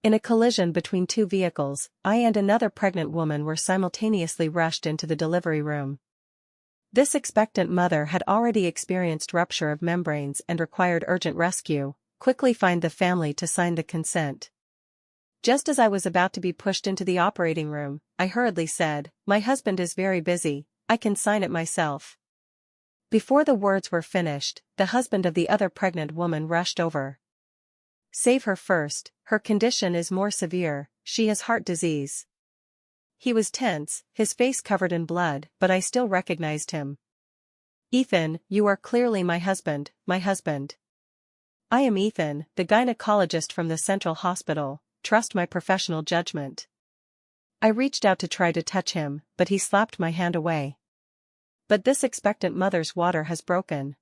In a collision between two vehicles, I and another pregnant woman were simultaneously rushed into the delivery room. This expectant mother had already experienced rupture of membranes and required urgent rescue. Quickly find the family to sign the consent. Just as I was about to be pushed into the operating room, I hurriedly said, "My husband is very busy, I can sign it myself." Before the words were finished, the husband of the other pregnant woman rushed over. "Save her first, her condition is more severe, she has heart disease." He was tense, his face covered in blood, but I still recognized him. "Ethan, you are clearly my husband, my husband." "I am Ethan, the gynecologist from the Central Hospital, trust my professional judgment." I reached out to try to touch him, but he slapped my hand away. "But this expectant mother's water has broken."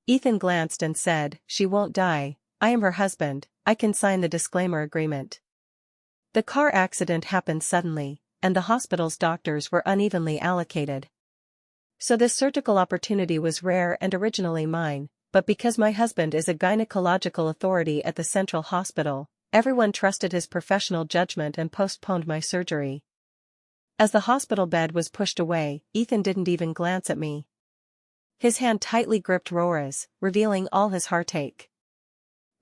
Ethan glanced and said, "She won't die, I am her husband, I can sign the disclaimer agreement." The car accident happened suddenly, and the hospital's doctors were unevenly allocated. So this surgical opportunity was rare and originally mine, but because my husband is a gynecological authority at the Central Hospital, everyone trusted his professional judgment and postponed my surgery. As the hospital bed was pushed away, Ethan didn't even glance at me. His hand tightly gripped Rora's, revealing all his heartache.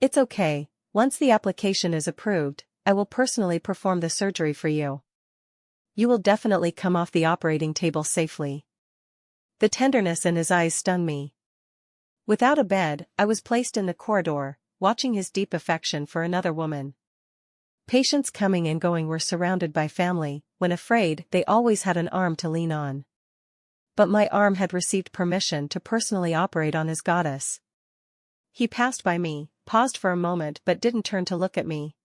"It's okay, once the application is approved, I will personally perform the surgery for you. You will definitely come off the operating table safely." The tenderness in his eyes stung me. Without a bed, I was placed in the corridor, watching his deep affection for another woman. Patients coming and going were surrounded by family. When afraid, they always had an arm to lean on. But my arm had received permission to personally operate on his goddess. He passed by me, paused for a moment but didn't turn to look at me.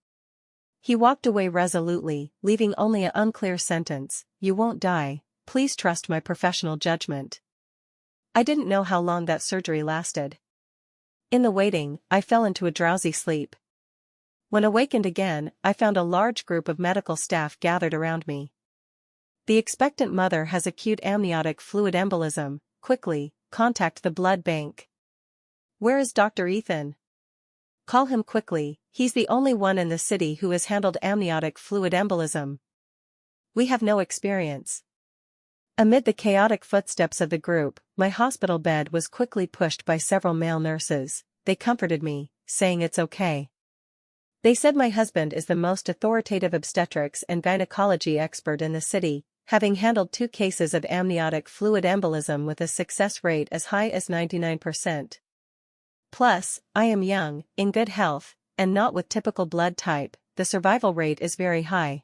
He walked away resolutely, leaving only an unclear sentence, "You won't die, please trust my professional judgment." I didn't know how long that surgery lasted. In the waiting, I fell into a drowsy sleep. When awakened again, I found a large group of medical staff gathered around me. "The expectant mother has acute amniotic fluid embolism, quickly, contact the blood bank." "Where is Dr. Ethan?" "Call him quickly, he's the only one in the city who has handled amniotic fluid embolism." "We have no experience." Amid the chaotic footsteps of the group, my hospital bed was quickly pushed by several male nurses. They comforted me, saying it's okay. They said my husband is the most authoritative obstetrics and gynecology expert in the city, having handled 2 cases of amniotic fluid embolism with a success rate as high as 99%. Plus, I am young, in good health, and not with typical blood type, the survival rate is very high.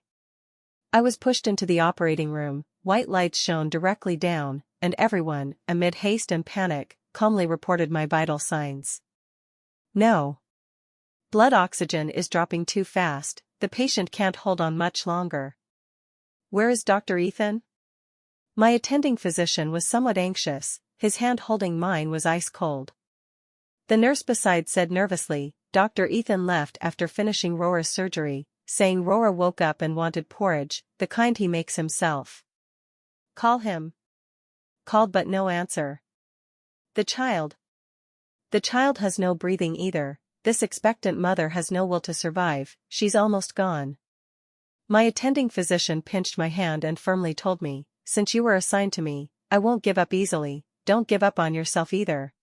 I was pushed into the operating room, white lights shone directly down, and everyone, amid haste and panic, calmly reported my vital signs. "No. Blood oxygen is dropping too fast, the patient can't hold on much longer." "Where is Dr. Ethan?" My attending physician was somewhat anxious, his hand holding mine was ice cold. The nurse beside said nervously, "Dr. Ethan left after finishing Rora's surgery, saying Rora woke up and wanted porridge, the kind he makes himself." "Call him." Called but no answer. The child has no breathing either, this expectant mother has no will to survive, she's almost gone." My attending physician pinched my hand and firmly told me, "Since you were assigned to me, I won't give up easily, don't give up on yourself either.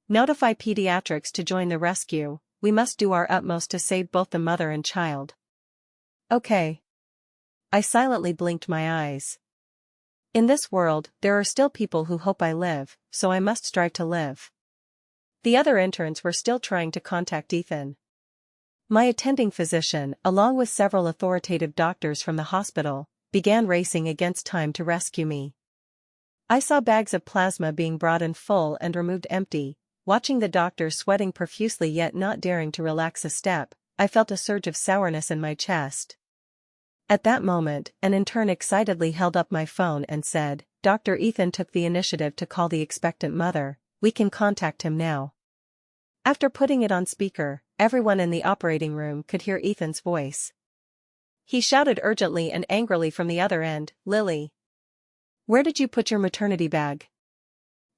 Notify pediatrics to join the rescue, we must do our utmost to save both the mother and child." "Okay." I silently blinked my eyes. In this world, there are still people who hope I live, so I must strive to live. The other interns were still trying to contact Ethan. My attending physician, along with several authoritative doctors from the hospital, began racing against time to rescue me. I saw bags of plasma being brought in full and removed empty. Watching the doctors sweating profusely yet not daring to relax a step, I felt a surge of sourness in my chest. At that moment, an intern excitedly held up my phone and said, "Dr. Ethan took the initiative to call the expectant mother, we can contact him now." After putting it on speaker, everyone in the operating room could hear Ethan's voice. He shouted urgently and angrily from the other end, "Lily, where did you put your maternity bag?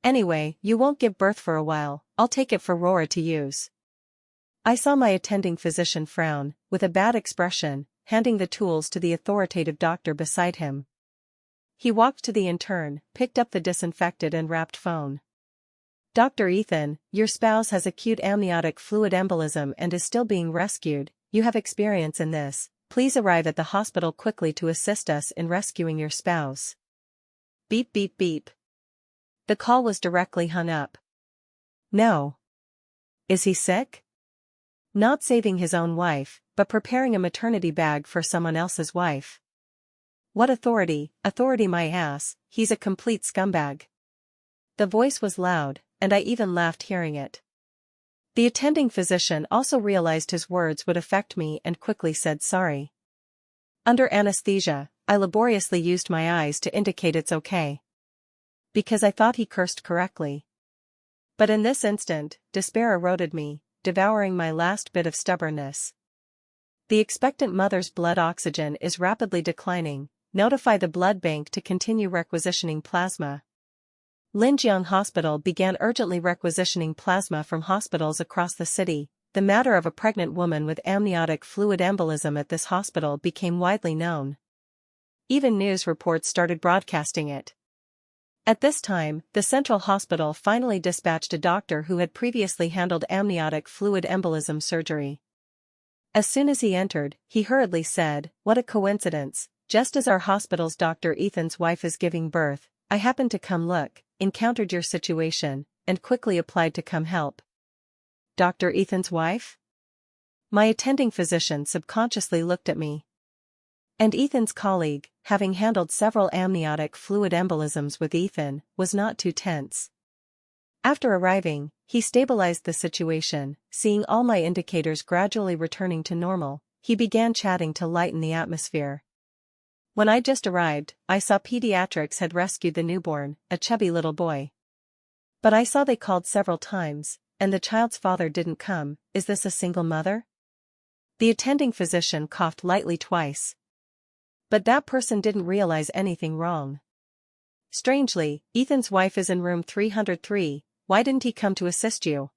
Anyway, you won't give birth for a while, I'll take it for Rora to use." I saw my attending physician frown, with a bad expression, handing the tools to the authoritative doctor beside him. He walked to the intern, picked up the disinfected and wrapped phone. "Dr. Ethan, your spouse has acute amniotic fluid embolism and is still being rescued. You have experience in this. Please arrive at the hospital quickly to assist us in rescuing your spouse." Beep beep beep. The call was directly hung up. No. Is he sick? Not saving his own wife, but preparing a maternity bag for someone else's wife. What authority? Authority my ass, he's a complete scumbag. The voice was loud, and I even laughed hearing it. The attending physician also realized his words would affect me and quickly said sorry. Under anesthesia, I laboriously used my eyes to indicate it's okay. Because I thought he cursed correctly. But in this instant, despair eroded me, devouring my last bit of stubbornness. The expectant mother's blood oxygen is rapidly declining. Notify the blood bank to continue requisitioning plasma. Linjiang Hospital began urgently requisitioning plasma from hospitals across the city. The matter of a pregnant woman with amniotic fluid embolism at this hospital became widely known. Even news reports started broadcasting it. At this time, the central hospital finally dispatched a doctor who had previously handled amniotic fluid embolism surgery. As soon as he entered, he hurriedly said, "What a coincidence. Just as our hospital's Dr. Ethan's wife is giving birth, I happened to come look, encountered your situation, and quickly applied to come help." Dr. Ethan's wife? My attending physician subconsciously looked at me. And Ethan's colleague, having handled several amniotic fluid embolisms with Ethan, was not too tense. After arriving, he stabilized the situation. Seeing all my indicators gradually returning to normal, he began chatting to lighten the atmosphere. When I just arrived, I saw pediatrics had rescued the newborn, a chubby little boy. But I saw they called several times, and the child's father didn't come. Is this a single mother? The attending physician coughed lightly twice. But that person didn't realize anything wrong. Strangely, Ethan's wife is in room 303, why didn't he come to assist you?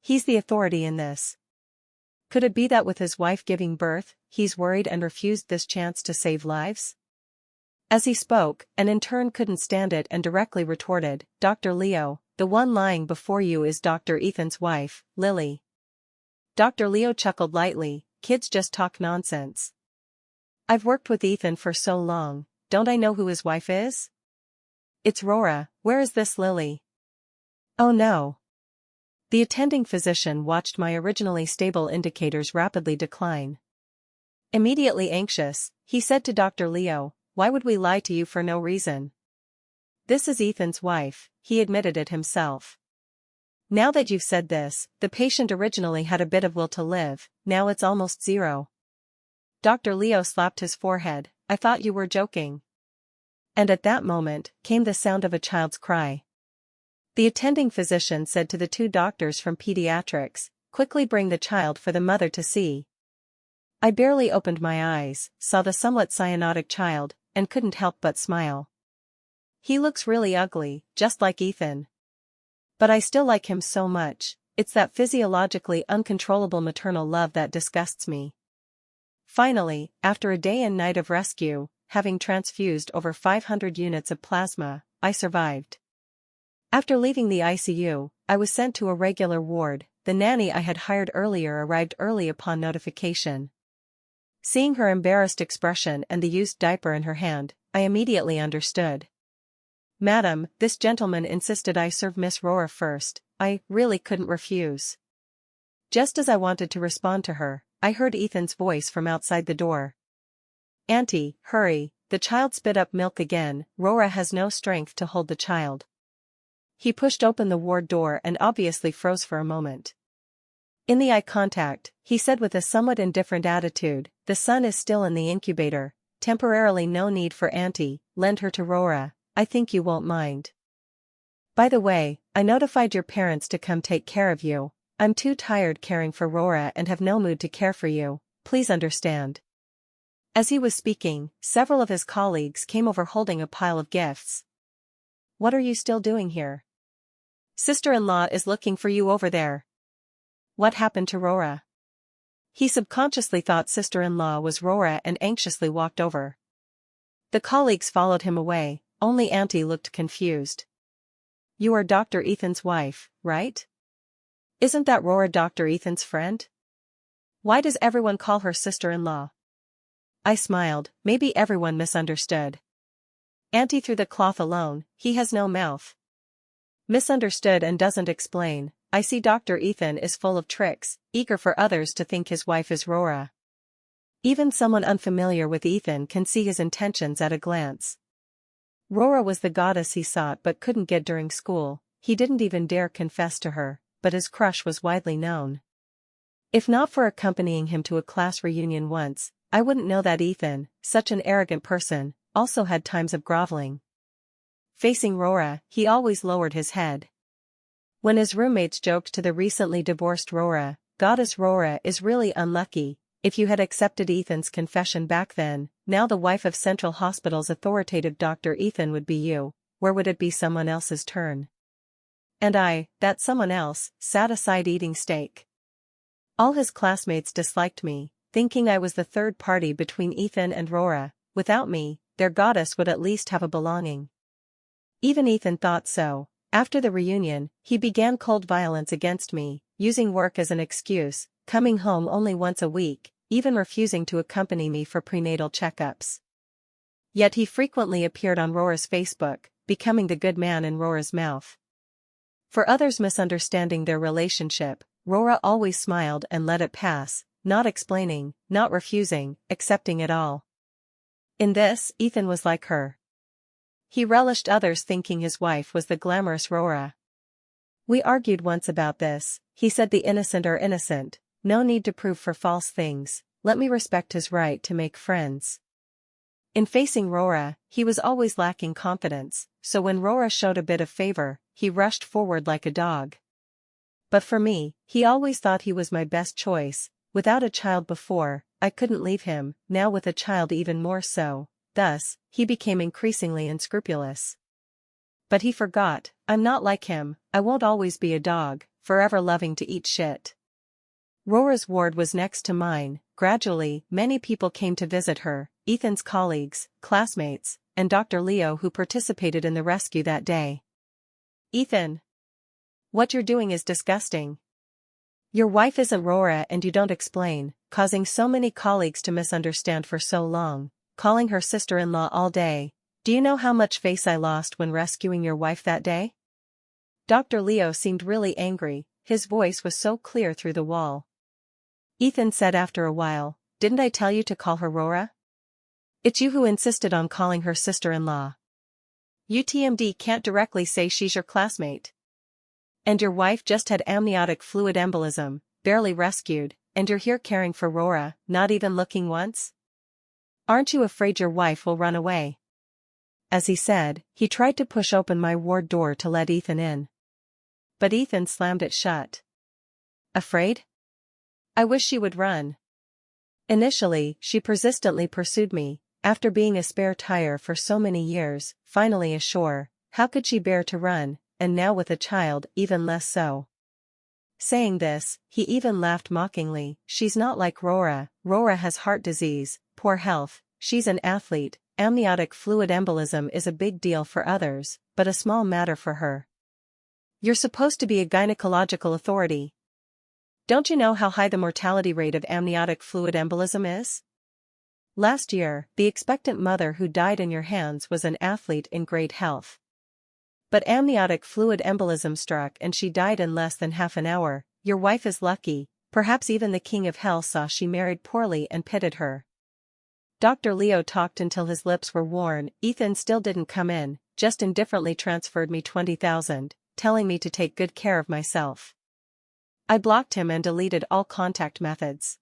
He's the authority in this. Could it be that with his wife giving birth, he's worried and refused this chance to save lives? As he spoke, an intern couldn't stand it and directly retorted, "Dr. Leo, the one lying before you is Dr. Ethan's wife, Lily." Dr. Leo chuckled lightly, "Kids just talk nonsense. I've worked with Ethan for so long, don't I know who his wife is? It's Rora. Where is this Lily?" Oh no. The attending physician watched my originally stable indicators rapidly decline. Immediately anxious, he said to Dr. Leo, "Why would we lie to you for no reason? This is Ethan's wife," he admitted it himself. "Now that you've said this, the patient originally had a bit of will to live, now it's almost zero." Dr. Leo slapped his forehead, "I thought you were joking." And at that moment, came the sound of a child's cry. The attending physician said to the two doctors from pediatrics, "Quickly bring the child for the mother to see." I barely opened my eyes, saw the somewhat cyanotic child, and couldn't help but smile. He looks really ugly, just like Ethan. But I still like him so much. It's that physiologically uncontrollable maternal love that disgusts me. Finally, after a day and night of rescue, having transfused over 500 units of plasma, I survived. After leaving the ICU, I was sent to a regular ward. The nanny I had hired earlier arrived early upon notification. Seeing her embarrassed expression and the used diaper in her hand, I immediately understood. "Madam, this gentleman insisted I serve Miss Rora first." I really couldn't refuse. Just as I wanted to respond to her, I heard Ethan's voice from outside the door. "Auntie, hurry, the child spit up milk again, Rora has no strength to hold the child." He pushed open the ward door and obviously froze for a moment. In the eye contact, he said with a somewhat indifferent attitude, "The son is still in the incubator, temporarily no need for Auntie, lend her to Rora, I think you won't mind. By the way, I notified your parents to come take care of you. I'm too tired caring for Rora and have no mood to care for you, please understand." As he was speaking, several of his colleagues came over holding a pile of gifts. "What are you still doing here? Sister-in-law is looking for you over there." What happened to Rora? He subconsciously thought sister-in-law was Rora and anxiously walked over. The colleagues followed him away, only Auntie looked confused. You are Dr. Ethan's wife, right? Isn't that Rora Dr. Ethan's friend? Why does everyone call her sister-in-law? I smiled, maybe everyone misunderstood. Auntie threw the cloth alone, he has no mouth. Misunderstood and doesn't explain. I see Dr. Ethan is full of tricks, eager for others to think his wife is Rora. Even someone unfamiliar with Ethan can see his intentions at a glance. Rora was the goddess he sought but couldn't get during school. He didn't even dare confess to her, but his crush was widely known. If not for accompanying him to a class reunion once, I wouldn't know that Ethan, such an arrogant person, also had times of groveling. Facing Rora, he always lowered his head. When his roommates joked to the recently divorced Rora, "Goddess Rora is really unlucky, if you had accepted Ethan's confession back then, now the wife of Central Hospital's authoritative Dr. Ethan would be you, where would it be someone else's turn?" And I, that someone else, sat aside eating steak. All his classmates disliked me, thinking I was the third party between Ethan and Rora. Without me, their goddess would at least have a belonging. Even Ethan thought so. After the reunion, he began cold violence against me, using work as an excuse, coming home only once a week, even refusing to accompany me for prenatal checkups. Yet he frequently appeared on Rora's Facebook, becoming the good man in Rora's mouth. For others misunderstanding their relationship, Rora always smiled and let it pass, not explaining, not refusing, accepting it all. In this, Ethan was like her. He relished others thinking his wife was the glamorous Rora. We argued once about this. He said the innocent are innocent, no need to prove for false things, let me respect his right to make friends. In facing Rora, he was always lacking confidence, so when Rora showed a bit of favor, he rushed forward like a dog. But for me, he always thought he was my best choice. Without a child before, I couldn't leave him, now with a child even more so. Thus, he became increasingly unscrupulous. But he forgot, I'm not like him, I won't always be a dog, forever loving to eat shit. Rora's ward was next to mine. Gradually, many people came to visit her, Ethan's colleagues, classmates, and Dr. Leo who participated in the rescue that day. Ethan. What you're doing is disgusting. Your wife isn't Rora and you don't explain, causing so many colleagues to misunderstand for so long. Calling her sister-in-law all day. Do you know how much face I lost when rescuing your wife that day? Dr. Leo seemed really angry, his voice was so clear through the wall. Ethan said after a while, didn't I tell you to call her Rora? It's you who insisted on calling her sister-in-law. UTMD can't directly say she's your classmate. And your wife just had amniotic fluid embolism, barely rescued, and you're here caring for Rora, not even looking once? Aren't you afraid your wife will run away? As he said, he tried to push open my ward door to let Ethan in. But Ethan slammed it shut. Afraid? I wish she would run. Initially, she persistently pursued me, after being a spare tire for so many years, finally ashore, how could she bear to run, and now with a child, even less so. Saying this, he even laughed mockingly, she's not like Rora, Rora has heart disease, poor health, she's an athlete, amniotic fluid embolism is a big deal for others, but a small matter for her. You're supposed to be a gynecological authority. Don't you know how high the mortality rate of amniotic fluid embolism is? Last year, the expectant mother who died in your hands was an athlete in great health. But amniotic fluid embolism struck and she died in less than half an hour. Your wife is lucky, perhaps even the king of hell saw she married poorly and pitied her. Dr. Leo talked until his lips were worn. Ethan still didn't come in, just indifferently transferred me 20,000, telling me to take good care of myself. I blocked him and deleted all contact methods.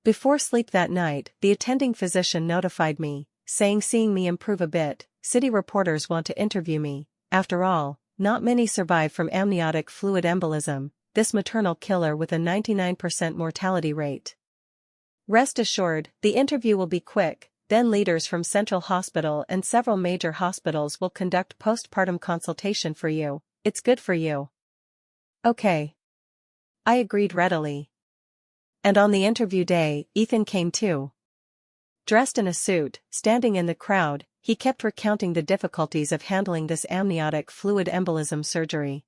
Before sleep that night, the attending physician notified me, saying seeing me improve a bit, city reporters want to interview me. After all, not many survive from amniotic fluid embolism, this maternal killer with a 99% mortality rate. Rest assured, the interview will be quick, then leaders from Central Hospital and several major hospitals will conduct postpartum consultation for you. It's good for you. Okay. I agreed readily. And on the interview day, Ethan came too. Dressed in a suit, standing in the crowd, he kept recounting the difficulties of handling this amniotic fluid embolism surgery.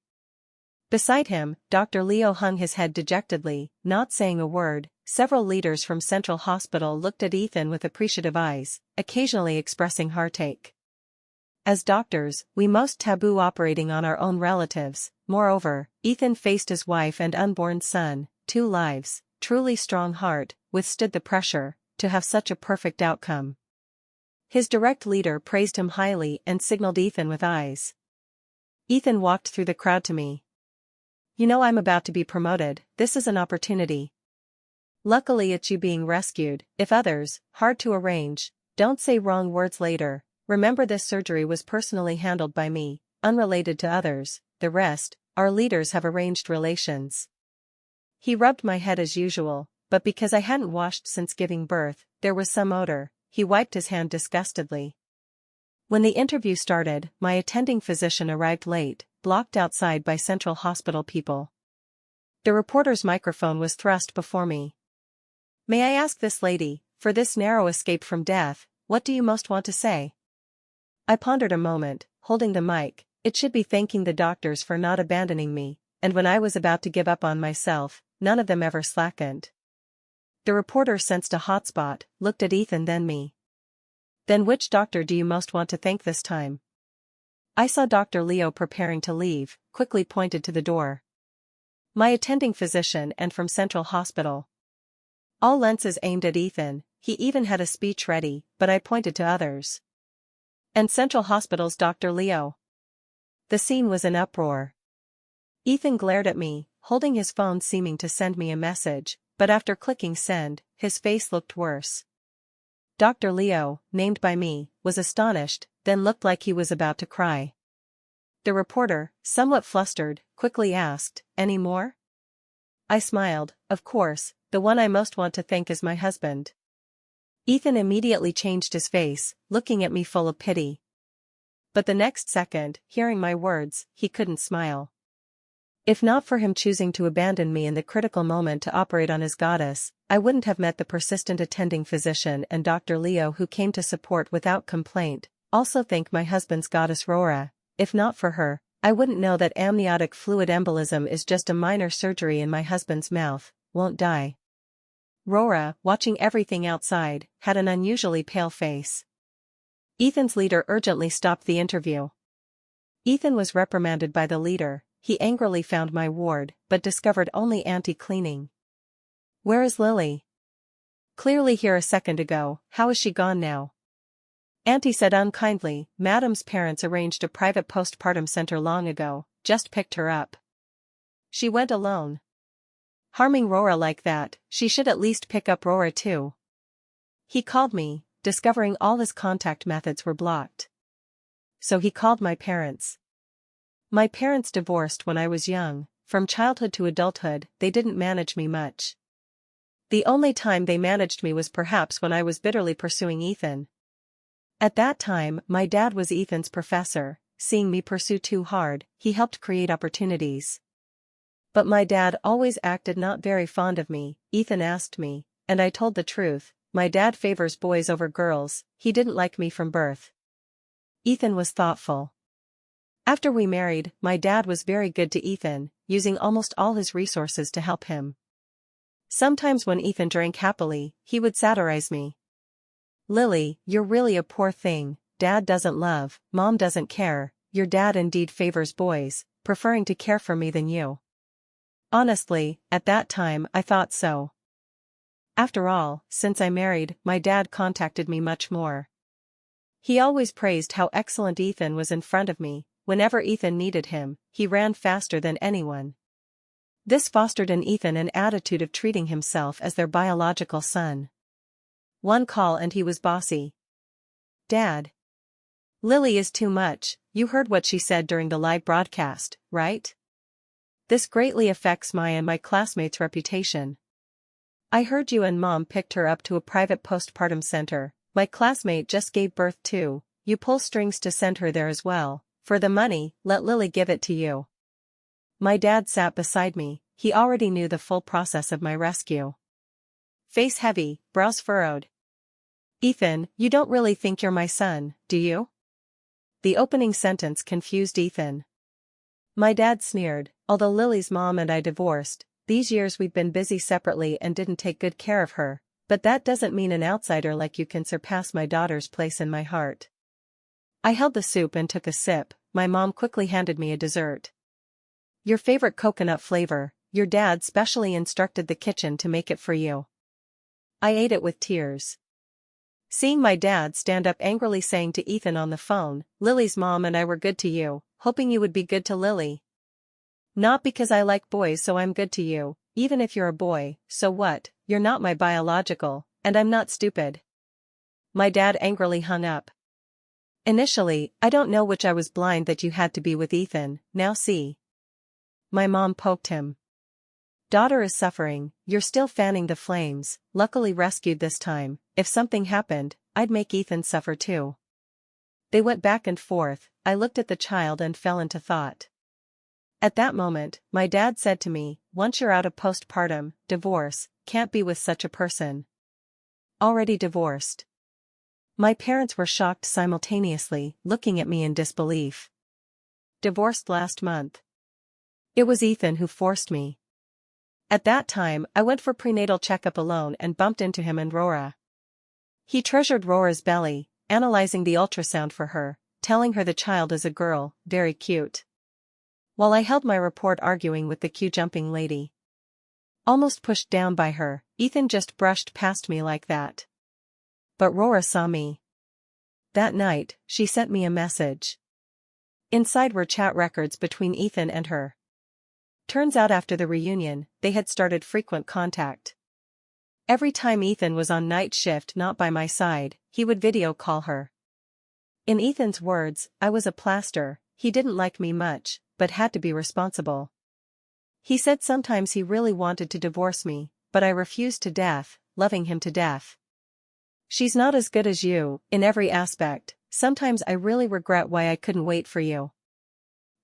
Beside him, Dr. Leo hung his head dejectedly, not saying a word. Several leaders from Central Hospital looked at Ethan with appreciative eyes, occasionally expressing heartache. As doctors, we most taboo operating on our own relatives. Moreover, Ethan faced his wife and unborn son, 2 lives, truly strong heart, withstood the pressure, to have such a perfect outcome. His direct leader praised him highly and signaled Ethan with eyes. Ethan walked through the crowd to me. You know I'm about to be promoted, this is an opportunity. Luckily it's you being rescued, if others, hard to arrange, don't say wrong words later. Remember this surgery was personally handled by me, unrelated to others, the rest, our leaders have arranged relations. He rubbed my head as usual, but because I hadn't washed since giving birth, there was some odor. He wiped his hand disgustedly. When the interview started, my attending physician arrived late, blocked outside by Central Hospital people. The reporter's microphone was thrust before me. May I ask this lady, for this narrow escape from death, what do you most want to say? I pondered a moment, holding the mic. It should be thanking the doctors for not abandoning me, and when I was about to give up on myself, none of them ever slackened. The reporter sensed a hotspot, looked at Ethan then me. Then which doctor do you most want to thank this time? I saw Dr. Leo preparing to leave, quickly pointed to the door. My attending physician and from Central Hospital. All lenses aimed at Ethan, he even had a speech ready, but I pointed to others. And Central Hospital's Dr. Leo. The scene was in uproar. Ethan glared at me, holding his phone seeming to send me a message, but after clicking send, his face looked worse. Dr. Leo, named by me, was astonished, then looked like he was about to cry. The reporter, somewhat flustered, quickly asked, "Any more?" I smiled. Of course, the one I most want to thank is my husband. Ethan immediately changed his face, looking at me full of pity. But the next second, hearing my words, he couldn't smile. If not for him choosing to abandon me in the critical moment to operate on his goddess, I wouldn't have met the persistent attending physician and Dr. Leo who came to support without complaint. Also thank my husband's goddess Rora. If not for her, I wouldn't know that amniotic fluid embolism is just a minor surgery in my husband's mouth, won't die. Rora, watching everything outside, had an unusually pale face. Ethan's leader urgently stopped the interview. Ethan was reprimanded by the leader. He angrily found my ward, but discovered only Auntie cleaning. Where is Lily? Clearly here a second ago, how is she gone now? Auntie said unkindly, Madam's parents arranged a private postpartum center long ago, just picked her up. She went alone. Harming Rora like that, she should at least pick up Rora too. He called me, discovering all his contact methods were blocked. So he called my parents. My parents divorced when I was young. From childhood to adulthood, they didn't manage me much. The only time they managed me was perhaps when I was bitterly pursuing Ethan. At that time, my dad was Ethan's professor. Seeing me pursue too hard, he helped create opportunities. But my dad always acted not very fond of me. Ethan asked me, and I told the truth. My dad favors boys over girls. He didn't like me from birth. Ethan was thoughtful. After we married, my dad was very good to Ethan, using almost all his resources to help him. Sometimes when Ethan drank happily, he would satirize me. Lily, you're really a poor thing. Dad doesn't love, Mom doesn't care. Your dad indeed favors boys, preferring to care for me than you. Honestly, at that time I thought so. After all, since I married, my dad contacted me much more. He always praised how excellent Ethan was in front of me. Whenever Ethan needed him, he ran faster than anyone. This fostered in Ethan an attitude of treating himself as their biological son. One call and he was bossy. Dad. Lily is too much. You heard what she said during the live broadcast, right? This greatly affects my and my classmates' reputation. I heard you and Mom picked her up to a private postpartum center. My classmate just gave birth too. You pull strings to send her there as well. For the money, let Lily give it to you. My dad sat beside me. he already knew the full process of my rescue. Face heavy, brows furrowed. "Ethan, you don't really think you're my son, do you?" The opening sentence confused Ethan. My dad sneered, "Although Lily's mom and I divorced, these years we've been busy separately and didn't take good care of her, but that doesn't mean an outsider like you can surpass my daughter's place in my heart." I held the soup and took a sip. My mom quickly handed me a dessert. "Your favorite coconut flavor, your dad specially instructed the kitchen to make it for you." I ate it with tears. Seeing my dad stand up angrily saying to Ethan on the phone, "Lily's mom and I were good to you, hoping you would be good to Lily. Not because I like boys so I'm good to you, even if you're a boy, so what, you're not my biological, and I'm not stupid." My dad angrily hung up. "Initially, I don't know which I was blind that you had to be with Ethan, now see." My mom poked him. "Daughter is suffering, you're still fanning the flames, luckily rescued this time, if something happened, I'd make Ethan suffer too." They went back and forth. I looked at the child and fell into thought. At that moment, my dad said to me, "Once you're out of postpartum, divorce, can't be with such a person." Already divorced. My parents were shocked simultaneously, looking at me in disbelief. "Divorced last month." It was Ethan who forced me. At that time, I went for prenatal checkup alone and bumped into him and Rora. He treasured Rora's belly, analyzing the ultrasound for her, telling her the child is a girl, very cute. While I held my report arguing with the queue-jumping lady. Almost pushed down by her, Ethan just brushed past me like that. But Rora saw me. That night, she sent me a message. Inside were chat records between Ethan and her. Turns out after the reunion, they had started frequent contact. Every time Ethan was on night shift not by my side, he would video call her. In Ethan's words, I was a plaster, he didn't like me much, but had to be responsible. He said sometimes he really wanted to divorce me, but I refused to death, loving him to death. "She's not as good as you, in every aspect, sometimes I really regret why I couldn't wait for you.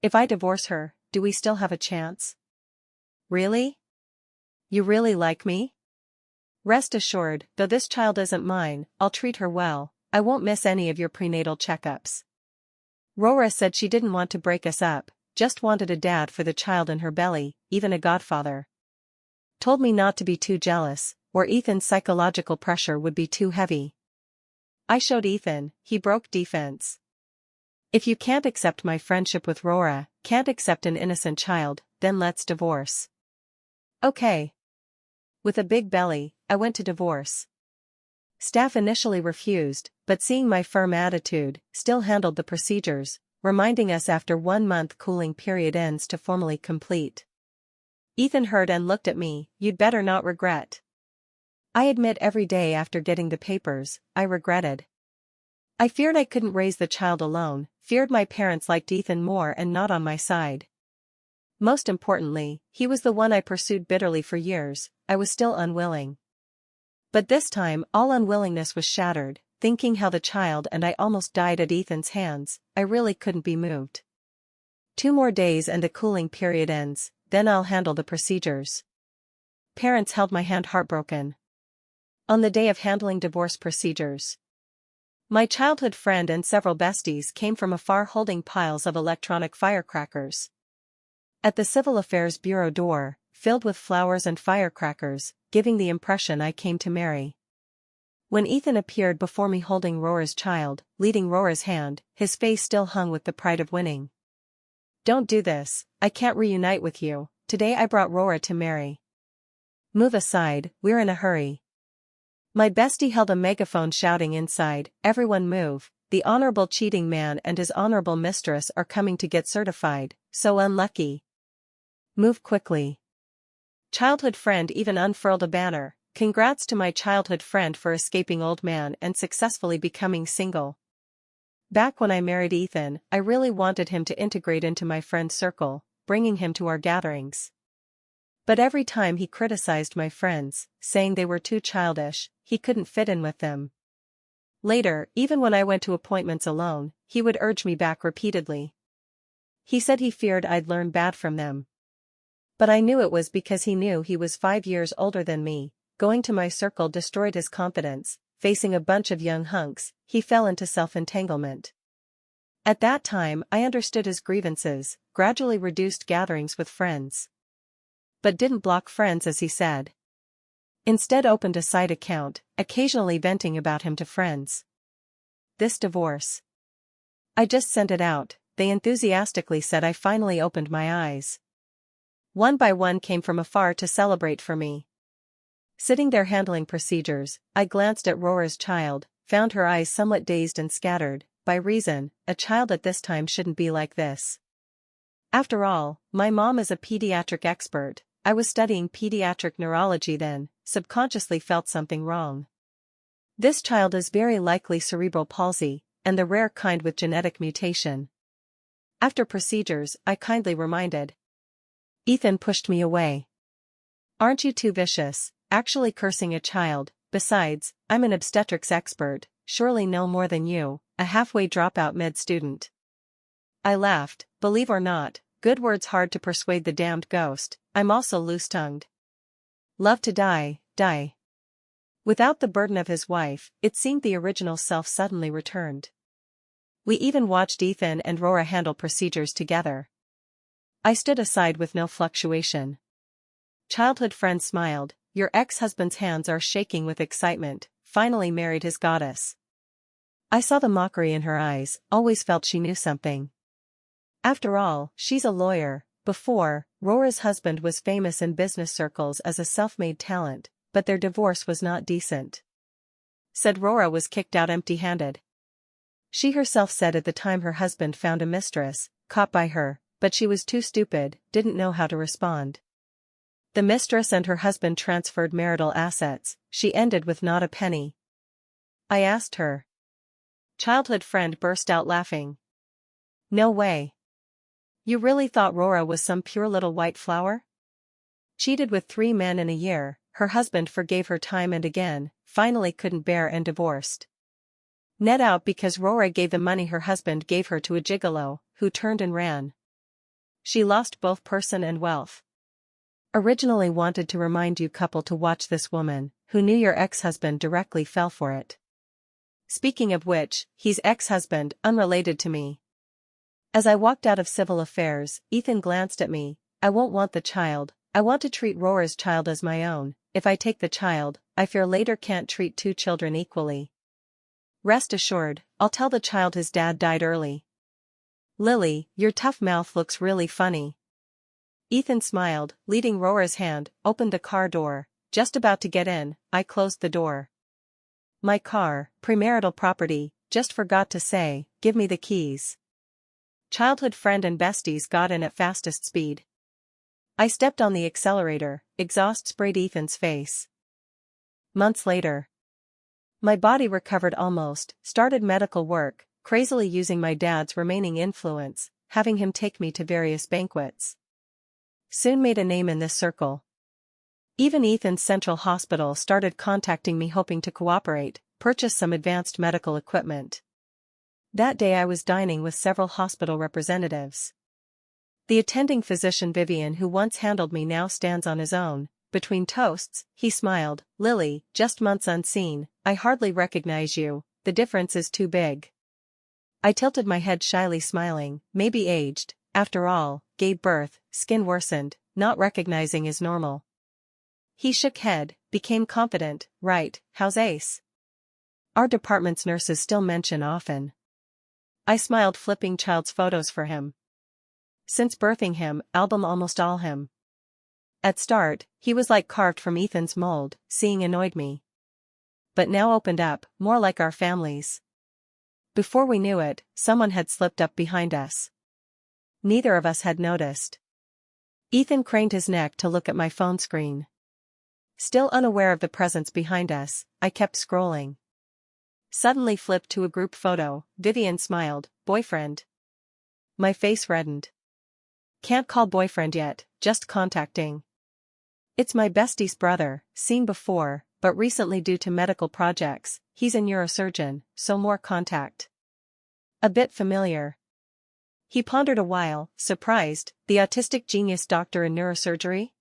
If I divorce her, do we still have a chance?" "Really? You really like me?" "Rest assured, though this child isn't mine, I'll treat her well, I won't miss any of your prenatal checkups." Rora said she didn't want to break us up, just wanted a dad for the child in her belly, even a godfather. Told me not to be too jealous, or Ethan's psychological pressure would be too heavy. I showed Ethan, he broke defense. "If you can't accept my friendship with Rora, can't accept an innocent child, then let's divorce." "Okay." With a big belly, I went to divorce. Staff initially refused, but seeing my firm attitude, still handled the procedures, reminding us after 1 month cooling period ends to formally complete. Ethan heard and looked at me, "You'd better not regret." I admit every day after getting the papers, I regretted. I feared I couldn't raise the child alone, feared my parents liked Ethan more and not on my side. Most importantly, he was the one I pursued bitterly for years, I was still unwilling. But this time all unwillingness was shattered, thinking how the child and I almost died at Ethan's hands, I really couldn't be moved. 2 more days and the cooling period ends, then I'll handle the procedures. Parents held my hand heartbroken. On the day of handling divorce procedures, my childhood friend and several besties came from afar holding piles of electronic firecrackers. At the Civil Affairs Bureau door, filled with flowers and firecrackers, giving the impression I came to marry. When Ethan appeared before me holding Rora's child, leading Rora's hand, his face still hung with the pride of winning. "Don't do this, I can't reunite with you, today I brought Rora to marry." "Move aside, we're in a hurry." My bestie held a megaphone shouting inside, "Everyone move, the honorable cheating man and his honorable mistress are coming to get certified, so unlucky. Move quickly." Childhood friend even unfurled a banner, "Congrats to my childhood friend for escaping old man and successfully becoming single." Back when I married Ethan, I really wanted him to integrate into my friend circle, bringing him to our gatherings. But every time he criticized my friends, saying they were too childish, he couldn't fit in with them. Later, even when I went to appointments alone, he would urge me back repeatedly. He said he feared I'd learn bad from them. But I knew it was because he knew he was 5 years older than me. Going to my circle destroyed his confidence. Facing a bunch of young hunks, he fell into self-entanglement. At that time I understood his grievances, gradually reduced gatherings with friends. But didn't block friends as he said. Instead opened a side account, occasionally venting about him to friends. This divorce. I just sent it out, they enthusiastically said. I finally opened my eyes. One by one came from afar to celebrate for me. Sitting there handling procedures, I glanced at Rora's child, found her eyes somewhat dazed and scattered. By reason, a child at this time shouldn't be like this. After all, my mom is a pediatric expert. I was studying pediatric neurology then, subconsciously felt something wrong. This child is very likely cerebral palsy, and the rare kind with genetic mutation. After procedures, I kindly reminded. Ethan pushed me away. Aren't you too vicious, actually cursing a child? Besides, I'm an obstetrics expert, surely know more than you, a halfway dropout med student. I laughed. Believe or not, good words hard to persuade the damned ghost. I'm also loose-tongued. Love to die. Without the burden of his wife, it seemed the original self suddenly returned. We even watched Ethan and Rora handle procedures together. I stood aside with no fluctuation. Childhood friend smiled. Your ex-husband's hands are shaking with excitement, finally married his goddess. I saw the mockery in her eyes, always felt she knew something. After all, she's a lawyer. Before, Rora's husband was famous in business circles as a self-made talent, but their divorce was not decent. Said Rora was kicked out empty-handed. She herself said at the time her husband found a mistress, caught by her, but she was too stupid, didn't know how to respond. The mistress and her husband transferred marital assets. She ended with not a penny. I asked her. Childhood friend burst out laughing. No way. You really thought Rora was some pure little white flower? Cheated with 3 men in a year, her husband forgave her time and again, finally couldn't bear and divorced. Net out because Rora gave the money her husband gave her to a gigolo, who turned and ran. She lost both person and wealth. Originally wanted to remind you couple to watch this woman, who knew your ex-husband directly fell for it. Speaking of which, he's ex-husband, unrelated to me. As I walked out of civil affairs, Ethan glanced at me. I won't want the child, I want to treat Rora's child as my own. If I take the child, I fear later can't treat 2 children equally. Rest assured, I'll tell the child his dad died early. Lily, your tough mouth looks really funny. Ethan smiled, leading Rora's hand, opened the car door. Just about to get in, I closed the door. My car, premarital property, just forgot to say, give me the keys. Childhood friend and besties got in at fastest speed. I stepped on the accelerator, exhaust sprayed Ethan's face. Months later. My body recovered almost, started medical work, crazily using my dad's remaining influence, having him take me to various banquets. Soon made a name in this circle. Even Ethan's Central Hospital started contacting me hoping to cooperate, purchase some advanced medical equipment. That day I was dining with several hospital representatives. The attending physician Vivian who once handled me now stands on his own. Between toasts, he smiled. Lily, just months unseen, I hardly recognize you, the difference is too big. I tilted my head shyly smiling, maybe aged, after all, gave birth, skin worsened, not recognizing is normal. He shook head, became confident, right, how's Ace? Our department's nurses still mention often. I smiled flipping child's photos for him. Since birthing him, album almost all him. At start, he was like carved from Ethan's mold, seeing annoyed me. But now opened up, more like our families. Before we knew it, someone had slipped up behind us. Neither of us had noticed. Ethan craned his neck to look at my phone screen. Still unaware of the presence behind us, I kept scrolling. Suddenly flipped to a group photo. Vivian smiled. Boyfriend. My face reddened. Can't call boyfriend yet, just contacting. It's my bestie's brother, seen before, but recently due to medical projects, he's a neurosurgeon, so more contact. A bit familiar. He pondered a while, surprised. The autistic genius doctor in neurosurgery?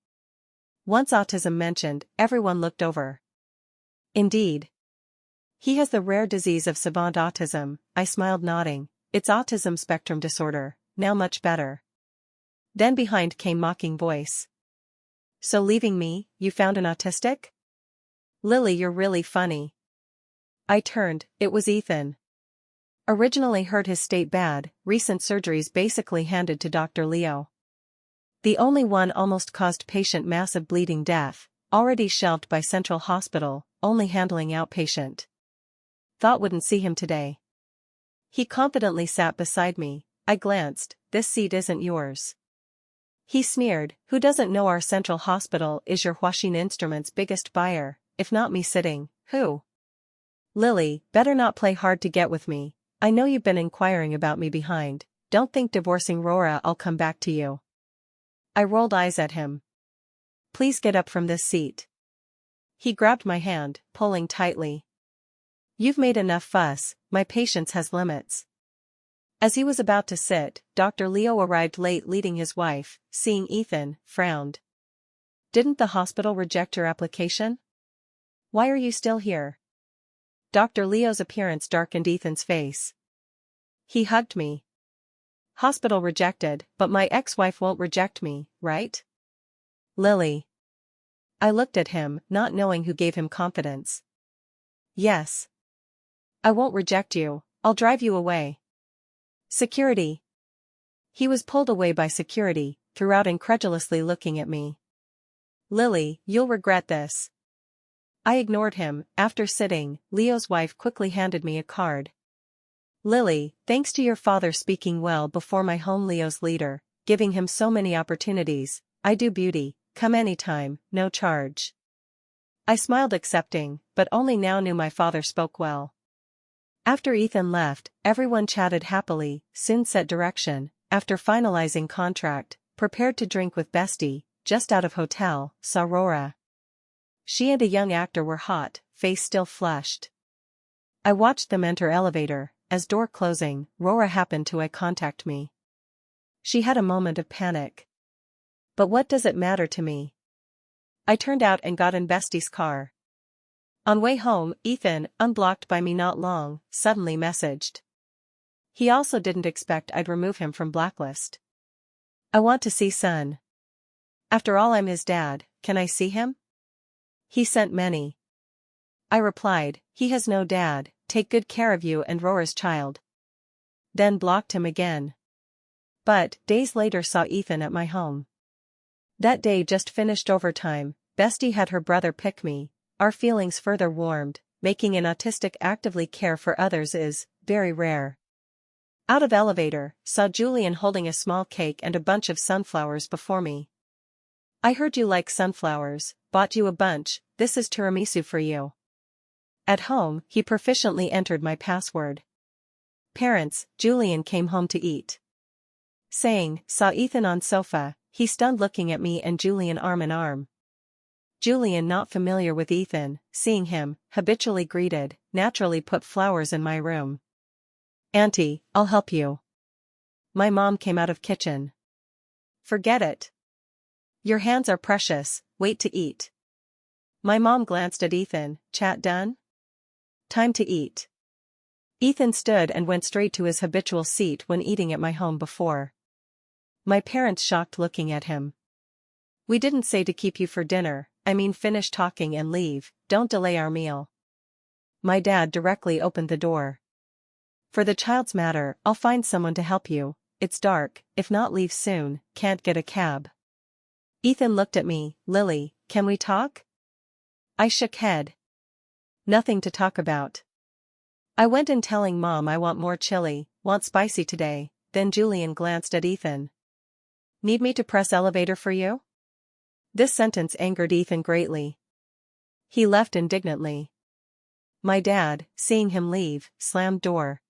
Once autism mentioned, everyone looked over. Indeed. He has the rare disease of savant autism, I smiled nodding. It's autism spectrum disorder, now much better. Then behind came mocking voice. So leaving me, you found an autistic? Lily, you're really funny. I turned, it was Ethan. Originally heard his state bad, recent surgeries basically handed to Dr. Leo. The only one almost caused patient massive bleeding death, already shelved by Central Hospital, only handling outpatient. Thought wouldn't see him today. He confidently sat beside me. I glanced, this seat isn't yours. He sneered, who doesn't know our Central Hospital is your Huaxin Instruments' biggest buyer, if not me sitting, who? Lily, better not play hard to get with me. I know you've been inquiring about me behind, don't think divorcing Rora I'll come back to you. I rolled eyes at him. Please get up from this seat. He grabbed my hand, pulling tightly. You've made enough fuss, my patience has limits. As he was about to sit, Dr. Leo arrived late leading his wife, seeing Ethan, frowned. Didn't the hospital reject your application? Why are you still here? Dr. Leo's appearance darkened Ethan's face. He hugged me. Hospital rejected, but my ex-wife won't reject me, right? Lily. I looked at him, not knowing who gave him confidence. Yes. I won't reject you, I'll drive you away. Security. He was pulled away by security, throughout incredulously looking at me. Lily, you'll regret this. I ignored him. After sitting, Leo's wife quickly handed me a card. Lily, thanks to your father speaking well before my home, Leo's leader, giving him so many opportunities, I do beauty, come anytime, no charge. I smiled accepting, but only now knew my father spoke well. After Ethan left, everyone chatted happily, soon set direction, after finalizing contract, prepared to drink with bestie, just out of hotel, saw Rora. She and a young actor were hot, face still flushed. I watched them enter elevator, as door closing, Rora happened to eye contact me. She had a moment of panic. But what does it matter to me? I turned out and got in bestie's car. On way home, Ethan, unblocked by me not long, suddenly messaged. He also didn't expect I'd remove him from blacklist. I want to see son. After all, I'm his dad, can I see him? He sent many. I replied, he has no dad, take good care of you and Rora's child. Then blocked him again. But, days later saw Ethan at my home. That day just finished overtime, bestie had her brother pick me. Our feelings further warmed, making an autistic actively care for others is very rare. Out of elevator, saw Julian holding a small cake and a bunch of sunflowers before me. I heard you like sunflowers, bought you a bunch, this is tiramisu for you. At home, he proficiently entered my password. Parents, Julian came home to eat. Saying, saw Ethan on sofa, he stunned looking at me and Julian arm in arm. Julian, not familiar with Ethan, seeing him, habitually greeted, naturally put flowers in my room. Auntie, I'll help you. My mom came out of kitchen. Forget it. Your hands are precious, wait to eat. My mom glanced at Ethan, chat done? Time to eat. Ethan stood and went straight to his habitual seat when eating at my home before. My parents shocked looking at him. We didn't say to keep you for dinner, I mean finish talking and leave, don't delay our meal. My dad directly opened the door. For the child's matter, I'll find someone to help you, it's dark, if not leave soon, can't get a cab. Ethan looked at me, Lily, can we talk? I shook head. Nothing to talk about. I went in telling mom I want more chili, want spicy today, then Julian glanced at Ethan. Need me to press elevator for you? This sentence angered Ethan greatly. He left indignantly. My dad, seeing him leave, slammed door.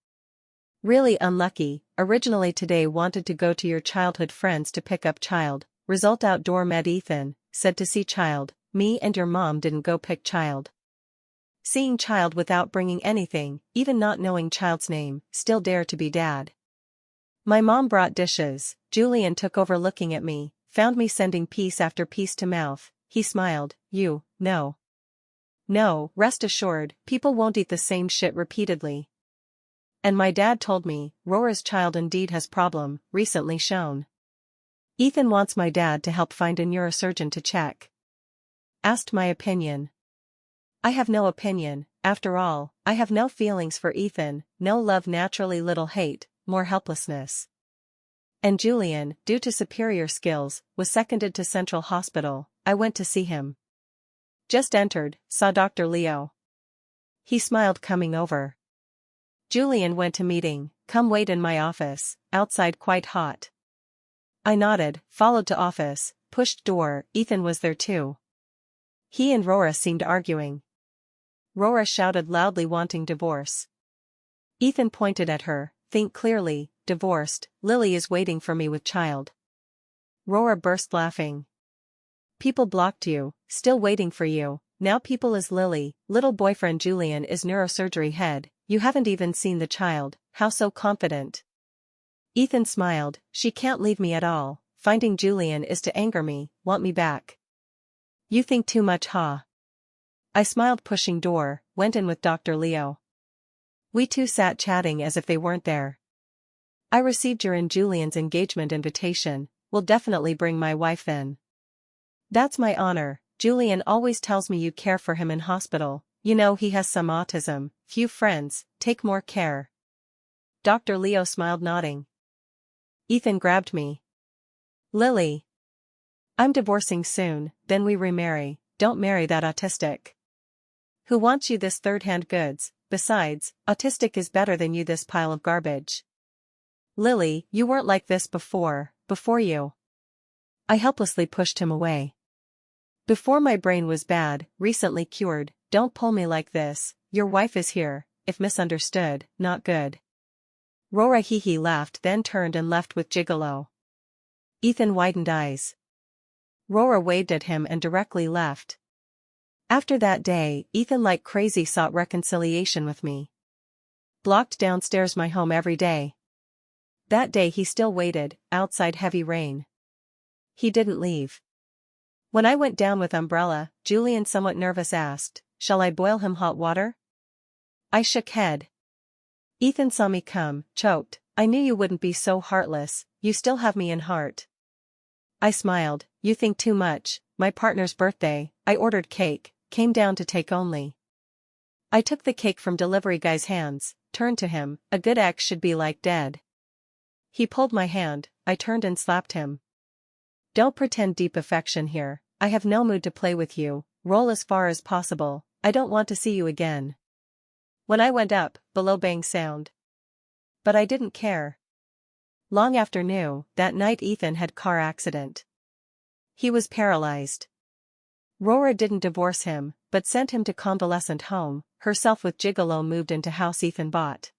Really unlucky, originally today wanted to go to your childhood friends to pick up child, result outdoor met Ethan, said to see child, me and your mom didn't go pick child. Seeing child without bringing anything, even not knowing child's name, still dare to be dad. My mom brought dishes. Julian took over looking at me, found me sending piece after piece to mouth. He smiled. No. No, rest assured, people won't eat the same shit repeatedly. And my dad told me, Rora's child indeed has problem, recently shown. Ethan wants my dad to help find a neurosurgeon to check. Asked my opinion. I have no opinion, after all, I have no feelings for Ethan, no love, naturally little hate, more helplessness. And Julian, due to superior skills, was seconded to Central Hospital. I went to see him. Just entered, saw Dr. Leo. He smiled coming over. Julian went to meeting, come wait in my office, outside quite hot. I nodded, followed to office, pushed door. Ethan was there too. He and Rora seemed arguing. Rora shouted loudly wanting divorce. Ethan pointed at her, think clearly, divorced, Lily is waiting for me with child. Rora burst laughing. People blocked you, still waiting for you, now people is Lily, little boyfriend Julian is neurosurgery head, you haven't even seen the child, how so confident? Ethan smiled, she can't leave me at all, finding Julian is to anger me, want me back. You think too much, huh? I smiled pushing door, went in with Dr. Leo. We two sat chatting as if they weren't there. I received your and Julian's engagement invitation, will definitely bring my wife then. That's my honor, Julian always tells me you care for him in hospital, you know he has some autism, few friends, take more care. Dr. Leo smiled nodding. Ethan grabbed me. Lily. I'm divorcing soon, then we remarry, don't marry that autistic. Who wants you this third-hand goods, besides, autistic is better than you this pile of garbage. Lily, you weren't like this before you. I helplessly pushed him away. Before my brain was bad, recently cured, don't pull me like this, your wife is here, if misunderstood, not good. Rora hee laughed then turned and left with Gigolo. Ethan widened eyes. Rora waved at him and directly left. After that day, Ethan like crazy sought reconciliation with me. Blocked downstairs my home every day. That day he still waited, outside heavy rain. He didn't leave. When I went down with umbrella, Julian somewhat nervous asked, shall I boil him hot water? I shook head. Ethan saw me come, choked, I knew you wouldn't be so heartless, you still have me in heart. I smiled, you think too much, my partner's birthday, I ordered cake, came down to take only. I took the cake from delivery guy's hands, turned to him, a good ex should be like dead. He pulled my hand, I turned and slapped him. Don't pretend deep affection here, I have no mood to play with you, roll as far as possible, I don't want to see you again. When I went up, below bang sound. But I didn't care. Long after knew, that night Ethan had car accident. He was paralyzed. Rora didn't divorce him, but sent him to convalescent home, herself with Gigolo moved into house Ethan bought.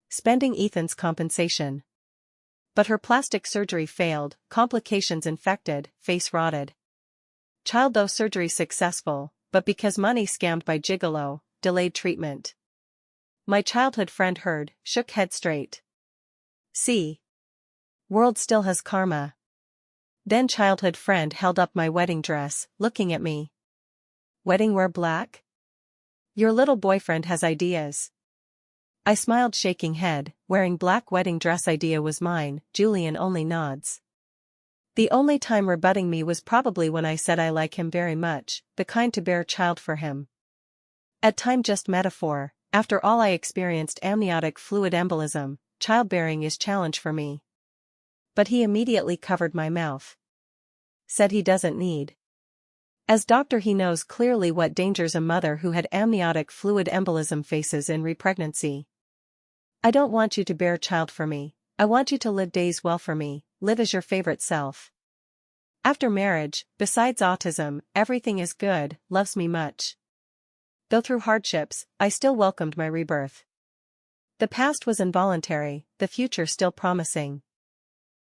Spending Ethan's compensation. But her plastic surgery failed, complications infected, face rotted. Child though surgery successful, but because money scammed by Gigolo, delayed treatment. My childhood friend heard, shook head straight. See. World still has karma. Then childhood friend held up my wedding dress, looking at me. Wedding wear black? Your little boyfriend has ideas. I smiled shaking head, wearing black wedding dress idea was mine, Julian only nods. The only time rebutting me was probably when I said I like him very much, the kind to bear child for him. At time just metaphor, after all I experienced amniotic fluid embolism, childbearing is challenge for me. But he immediately covered my mouth. Said he doesn't need. As doctor he knows clearly what dangers a mother who had amniotic fluid embolism faces in repregnancy. I don't want you to bear child for me, I want you to live days well for me, live as your favorite self. After marriage, besides autism, everything is good, loves me much. Though through hardships, I still welcomed my rebirth. The past was involuntary, the future still promising.